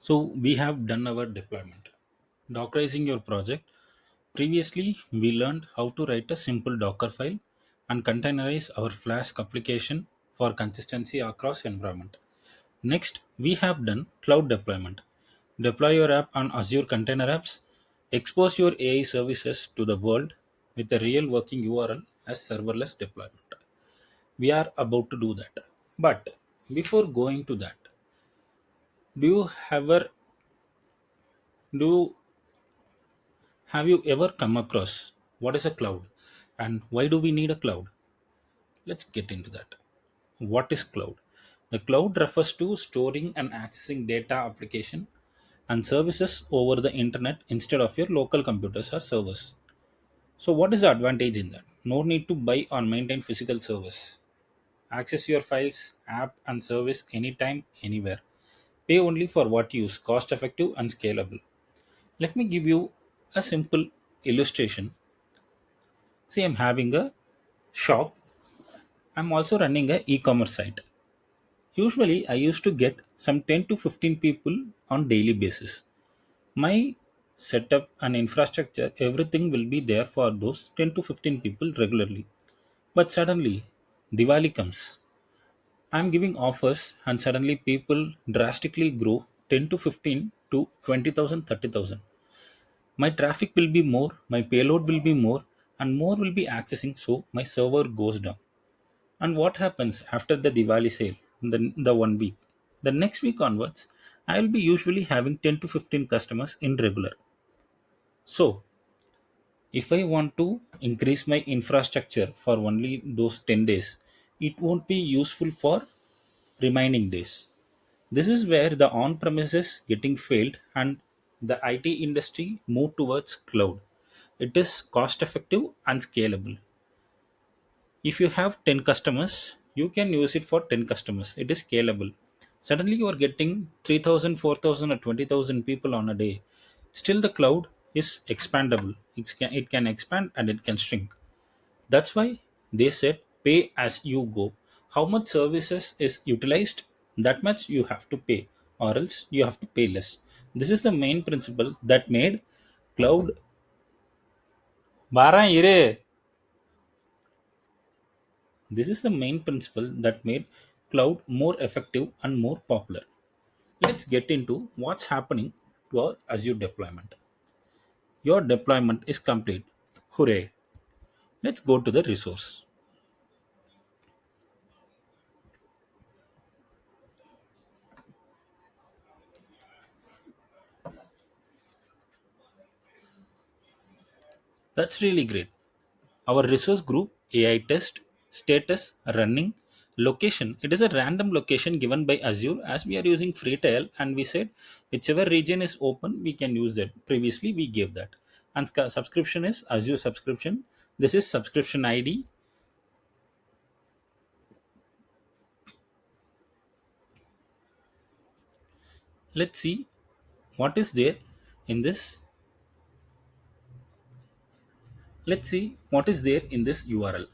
So we have done our deployment, dockerizing your project. Previously we learned how to write a simple docker file and containerize our Flask application for consistency across environment. Next we have done cloud deployment. Deploy your app on Azure Container Apps. Expose your AI services to the world with a real working URL as serverless deployment. We are about to do that. But before going to that, do you ever do have you ever come across what is a cloud and why do we need a cloud? Let's get into that. What is cloud? The cloud refers to storing and accessing data application and services over the internet instead of your local computers or servers. So what is the advantage in that? No need to buy or maintain physical service. Access your files, app and service anytime, anywhere. Pay only for what you use, cost effective and scalable. Let me give you a simple illustration. See, I'm having a shop. I'm also running a e-commerce site. Usually, I used to get some 10 to 15 people on daily basis. My setup and infrastructure, everything will be there for those 10 to 15 people regularly. But suddenly, Diwali comes. I'm giving offers, and suddenly people drastically grow 10 to 15 to 20,000, 30,000. My traffic will be more, my payload will be more, and more will be accessing, so my server goes down. And what happens after the Diwali sale, the 1 week? The next week onwards, I will be usually having 10 to 15 customers in regular. So, if I want to increase my infrastructure for only those 10 days, it won't be useful for remaining days. This is where the on premises getting failed and the IT industry move towards cloud. It is cost effective and scalable. If you have 10 customers, you can use it for 10 customers. It is scalable. Suddenly you are getting 3,000, 4,000, or 20,000 people on a day. Still the cloud is expandable. It can expand and it can shrink. That's why they said pay as you go. How much services is utilized, that much you have to pay, or else you have to pay less. This is the main principle that made cloud. Bara ire. This is the main principle that made cloud more effective and more popular. Let's get into what's happening to our Azure deployment. Your deployment is complete. Hooray! Let's go to the resource. That's really great. Our resource group AI test status running location. It is a random location given by Azure as we are using free trial and we said whichever region is open we can use that. Previously we gave that. And subscription is Azure subscription. This is subscription ID. Let's see what is there in this. Let's see what is there in this URL.